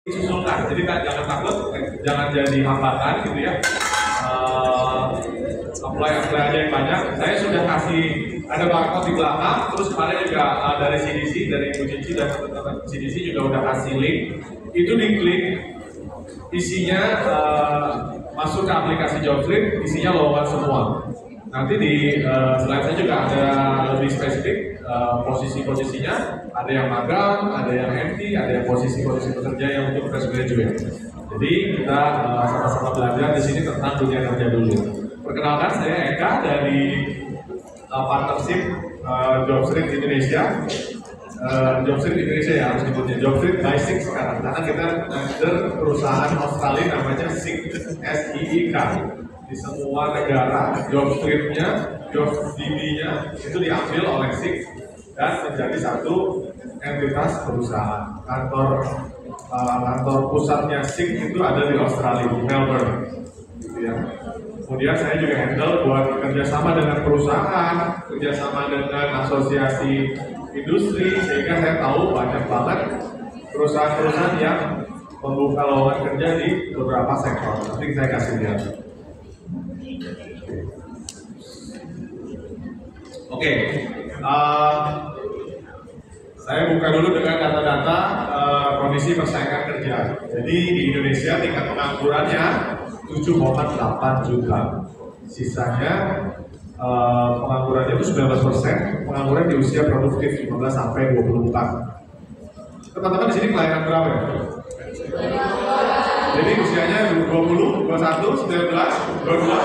disusulkan, jadi jangan takut, jangan jadi hambatan gitu ya. Apply aja yang banyak. Saya sudah kasih ada barcode di belakang, terus kemarin juga dari CDC, dari Bu Cici dan teman-teman CDC juga udah kasih link. Itu diklik, isinya masuk ke aplikasi JobStreet, isinya lowongan semua. Nanti di slide saya juga ada lebih spesifik posisi-posisinya, ada yang magang, ada yang empty, ada yang posisi-posisi pekerja yang untuk fresh graduate. Jadi kita sama-sama belajar di sini tentang dunia kerja dulu. Perkenalkan, saya Eka dari partnership JobStreet Indonesia. JobStreet Indonesia ya harus disebutnya JobStreet by Six sekarang, karena kita under perusahaan Australia namanya Six, SIIK. Di semua negara JobStreet-nya, JobsDB-nya itu diambil oleh Six dan menjadi satu entitas perusahaan. Kantor pusatnya Six itu ada di Australia, di Melbourne. Gitu ya. Kemudian saya juga handle buat kerjasama dengan perusahaan, kerjasama dengan asosiasi industri, sehingga saya tahu banyak banget perusahaan-perusahaan yang membuka lowongan kerja di beberapa sektor. Nanti saya kasih lihat. Oke, saya buka dulu dengan data-data kondisi persaingan kerja. Jadi di Indonesia tingkat penganggurannya 7,8 juta. Sisanya penganggurannya itu 19%, pengangguran di usia produktif 15 sampai 24. Teman-teman di sini kelahiran berapa ya? Jadi usianya 20, 21, 19, 22.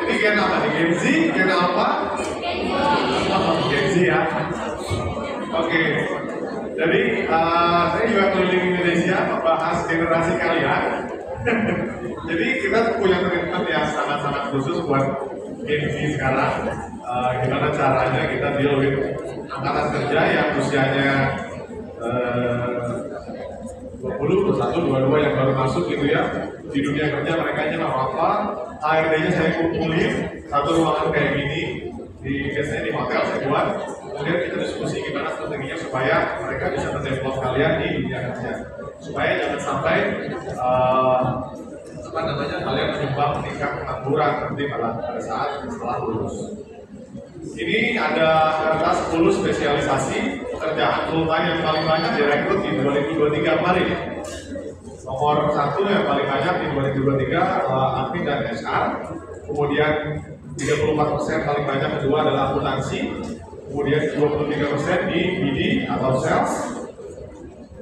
Ini gen apa nih? Gen Z? Gen apa? Gen Z ya. Oke. Jadi saya juga keliling Indonesia membahas generasi kalian. Jadi kita punya treatment yang sangat-sangat khusus buat Gen Z sekarang. Gimana caranya kita deal with angkatan kerja yang usianya 20, 21, 22 yang baru masuk gitu ya. Di dunia kerja mereka nya nggak apa-apa. HRD-nya saya kumpulin satu ruangan kayak gini, biasanya di hotel saya buat. Kemudian kita diskusi gimana strateginya supaya mereka bisa mendevelop kalian di dunia kerja. Supaya jangan sampai kalian menyumbang tingkat pengangguran nanti pada saat setelah lulus. Ini ada data 10 spesialisasi pekerjaan full-time yang paling banyak direkrut di 2023 kemarin. Nomor 1 yang paling banyak di 2023 admin dan HR. Kemudian 34% paling banyak kedua adalah akuntansi. Kemudian 23% di BD atau sales.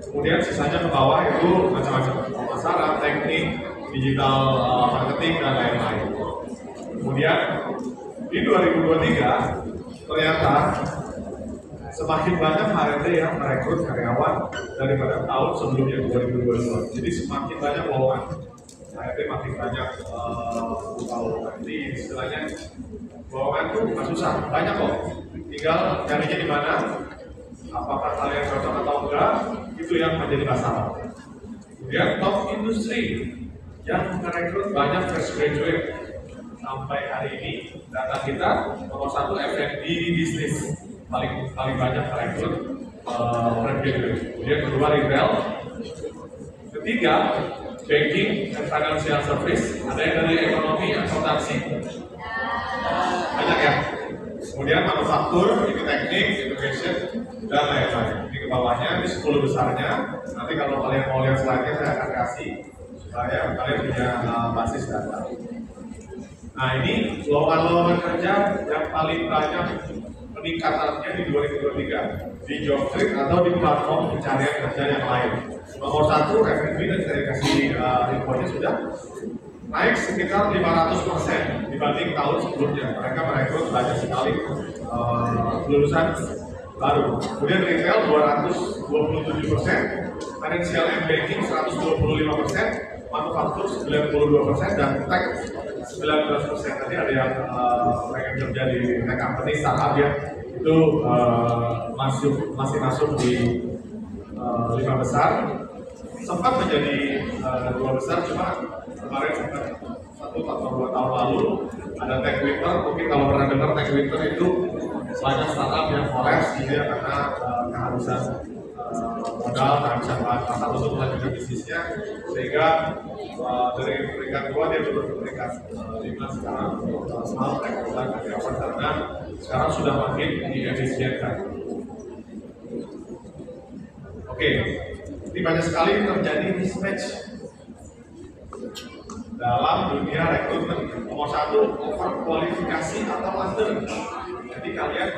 Kemudian sisanya ke bawah itu macam-macam, pemasaran, teknik, digital marketing dan lain-lain. Kemudian di 2023 ternyata semakin banyak HRD yang merekrut karyawan daripada tahun sebelumnya 2022. Jadi semakin banyak lowongan HRD, makin banyak buka lowongan. Jadi istilahnya lowongan itu nggak susah, banyak kok. Tinggal carinya di mana, apakah kalian cocok atau enggak, itu yang menjadi masalah. Kemudian top industri yang merekrut banyak fresh graduate. Sampai hari ini data kita nomor 1 F&B bisnis paling banyak merekrut fresh graduate. Kemudian kedua retail, ketiga banking dan financial service, ada yang dari ekonomi, akuntansi, banyak ya. Kemudian manufaktur, itu teknik, education, dan lain-lain. Ini ke bawahnya, ini 10 besarnya. Nanti kalau kalian mau lihat slide-nya saya akan kasih supaya kalian punya basis data. Nah ini lowongan kerja yang paling banyak peningkatannya di 2023 di JobStreet atau di platform pencarian kerja yang lain. Nomor 1 F&B, dan saya kasih infonya sudah naik sekitar 500% dibanding tahun sebelumnya. Mereka merekrut banyak sekali lulusan baru. Kemudian retail 227%, financial and banking 125%, manufaktur 92%, dan tech 19%. Tadi ada yang mereka kerja di tech company, startup ya, itu masih masuk di 5 besar. Sempat menjadi 2 besar, cuma kemarin sempat 1 atau 2 tahun lalu ada Tech Winter. Mungkin kalau pernah dengar Tech Winter itu banyak startup yang kolaps gitu ya, karena keharusan modal, nah bisa pasar untuk melanjutkan bisnisnya, sehingga dari peringkat 2 dia turun ke peringkat 5 sekarang soal rekrutmen karyawan, karena sekarang sudah makin diefisienkan. Oke, ini banyak sekali terjadi mismatch dalam dunia rekrutmen. Nomor 1, overkualifikasi atau under. Jadi kalian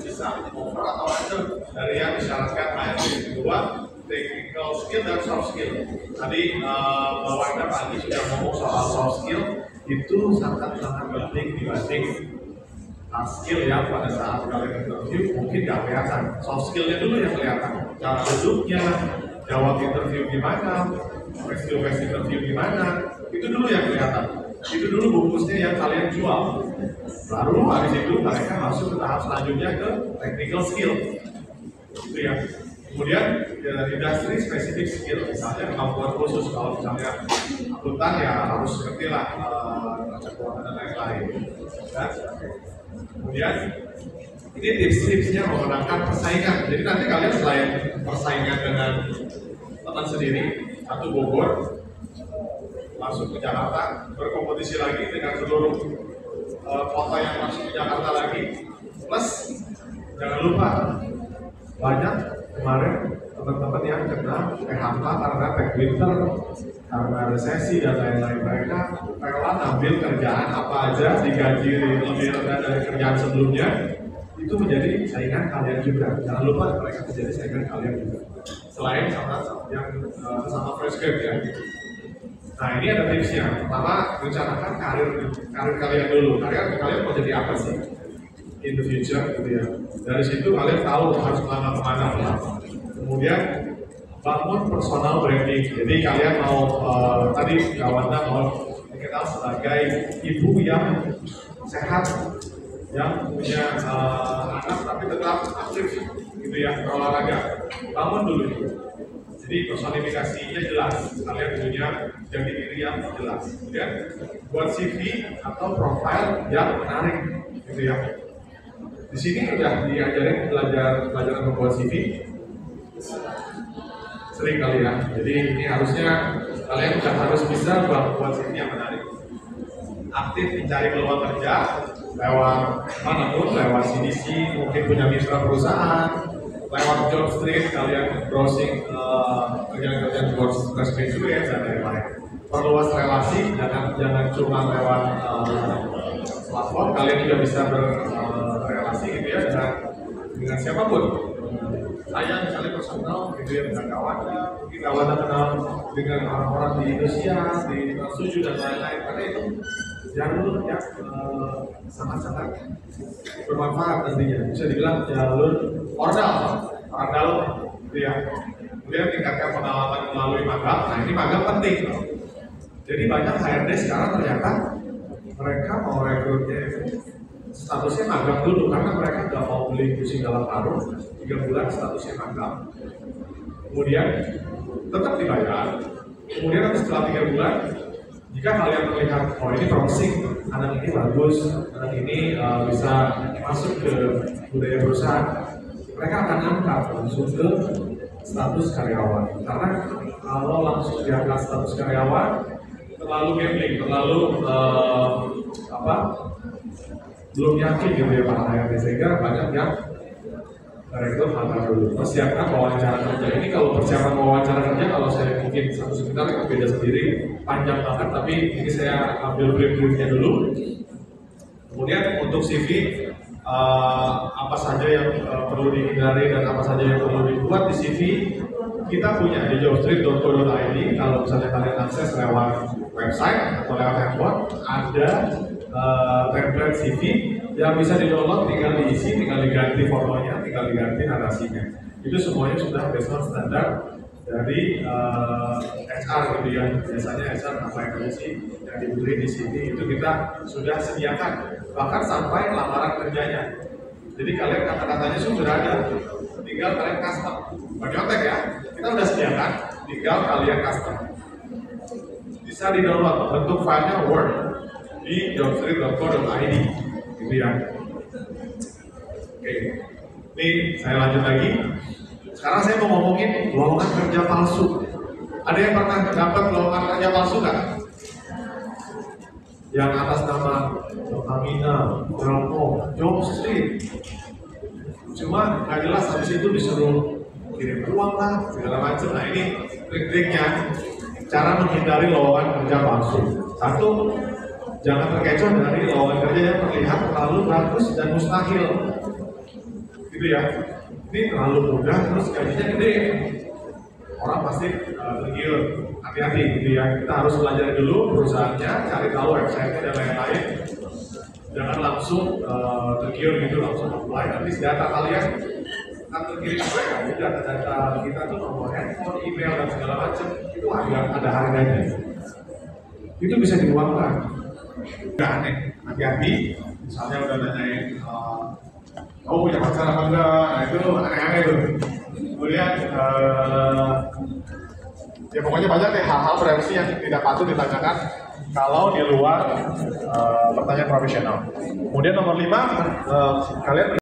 bisa over atau under dari yang disyaratkan HRD. Kedua, technical skill dan soft skill. Tadi Mbak Wanda pagi sudah ngomong soal soft skill, itu sangat penting dibanding hard skill ya. Pada saat kalian interview mungkin nggak kelihatan, soft skillnya dulu yang kelihatan. Cara duduknya, jawab interview gimana, face interview gimana, itu dulu yang kelihatan. Itu dulu bungkusnya yang kalian jual. Baru habis itu mereka masuk ke tahap selanjutnya ke technical skill. Itu ya. Kemudian industri specific skill, misalnya kemampuan khusus. Kalau misalnya akuntan ya harus ngerti lah neraca keuangan dan lain-lain. Kemudian ini tips-tipsnya memenangkan persaingan. Jadi nanti kalian selain persaingan dengan teman sendiri, satu Bogor, masuk ke Jakarta, berkompetisi lagi dengan seluruh kota yang masuk ke Jakarta lagi. Plus jangan lupa banyak kemarin teman-teman yang kena PHK karena tech winter, karena resesi dan lain-lain. Mereka rela ambil kerjaan apa aja digaji lebih rendah dari kerjaan sebelumnya, itu menjadi saingan kalian juga. Jangan lupa mereka menjadi saingan kalian juga. Selain sama yang sama fresh grad ya. Nah ini ada tipsnya. Pertama, rencanakan karir kalian dulu. Kalian mau jadi apa sih in the future gitu ya. Dari situ kalian tahu harus melangkah kemana. Kemudian bangun personal branding. Jadi kalian mau tadi Wanda mau dikenal sebagai ibu yang sehat, yang punya anak tapi tetap aktif gitu ya, berolahraga. Bangun dulu itu. Jadi personifikasinya jelas, kalian punya jati diri yang jelas. Kemudian buat CV atau profile yang menarik, gitu ya. Di sini udah diajarin pelajaran membuat CV, sering kali ya. Jadi ini harusnya kalian udah harus bisa buat CV yang menarik. Aktif mencari peluang kerja lewat manapun, lewat CDC, mungkin punya mitra perusahaan. Lewat job street kalian browsing kerjaan-kerjaan fresh graduate dan lain-lain. Perluas relasi, jangan cuma lewat platform, kalian juga bisa berrelasi gitu ya dengan siapapun. Saya misalnya personal gitu ya dengan kawan, mungkin kawan kenal dengan orang-orang di Indonesia, di Trans7 dan lain-lain. Karena itu jalur yang sangat-sangat bermanfaat nantinya. Bisa dibilang jalur orang dalam gitu ya. Kemudian tingkatkan pengalaman melalui magang. Nah ini magang penting. Jadi banyak HRD sekarang ternyata mereka mau rekrutnya statusnya magang dulu karena mereka nggak mau beli pusing dalam karung 3 bulan statusnya magang. Kemudian tetap dibayar. Kemudian nanti setelah 3 bulan, jika kalian melihat oh ini promising, anak ini bagus, anak ini bisa masuk ke budaya perusahaan, mereka akan angkat langsung ke status karyawan. Karena kalau langsung diangkat status karyawan terlalu gambling, terlalu belum yakin gitu ya Pak HRD, sehingga banyak yang rekrut magang dulu. Persiapkan wawancara kerja. Ini kalau persiapan wawancara kerja, kalau saya mungkin satu sebentar itu beda sendiri, panjang banget, tapi ini saya ambil brief-briefnya dulu. Kemudian untuk CV, apa saja yang perlu dihindari dan apa saja yang perlu dibuat di CV, kita punya di jobstreet.co.id. Kalau misalnya kalian akses lewat website atau lewat handphone, ada template CV yang bisa di-download, tinggal diisi, tinggal diganti fotonya, tinggal diganti narasinya. Itu semuanya sudah based on standar dari HR gitu ya. Biasanya HR apa yang diisi yang diberi di sini itu kita sudah sediakan, bahkan sampai lamaran kerjanya. Jadi kalian kata-katanya sudah ada, tinggal kalian custom. Banyontek ya, kita udah sediakan, tinggal kalian custom. Bisa di-download, bentuk filenya Word di jobstreet.co.id gitu ya. Oke, ini saya lanjut lagi. Sekarang saya mau ngomongin lowongan kerja palsu. Ada yang pernah dapat lowongan kerja palsu nggak? Yang atas nama Pertamina, Telkom, Jobstreet. Cuma nggak jelas habis itu disuruh kirim uang lah, segala macam. Nah ini trik-triknya, cara menghindari lowongan kerja palsu. Satu, jangan terkecoh dari lowongan kerja yang terlihat terlalu bagus dan mustahil. Gitu ya. Ini terlalu mudah, terus gajinya gede. Orang pasti tergiur. Hati-hati gitu ya. Kita harus belajar dulu perusahaannya, cari tahu website-nya dan lain-lain. Jangan langsung tergiur gitu, langsung apply. Nanti data kalian akan terkirim ke mereka. Jadi data-data kita tuh nomor handphone, email dan segala macam itu ada harganya. Itu bisa diuangkan. Udah aneh. Hati-hati. Misalnya udah nanyain, oh punya pacar apa enggak? Nah itu aneh-aneh tuh. Kemudian ya pokoknya banyak deh hal-hal privacy yang tidak patut ditanyakan kalau di luar pertanyaan profesional. Kemudian nomor 5, kalian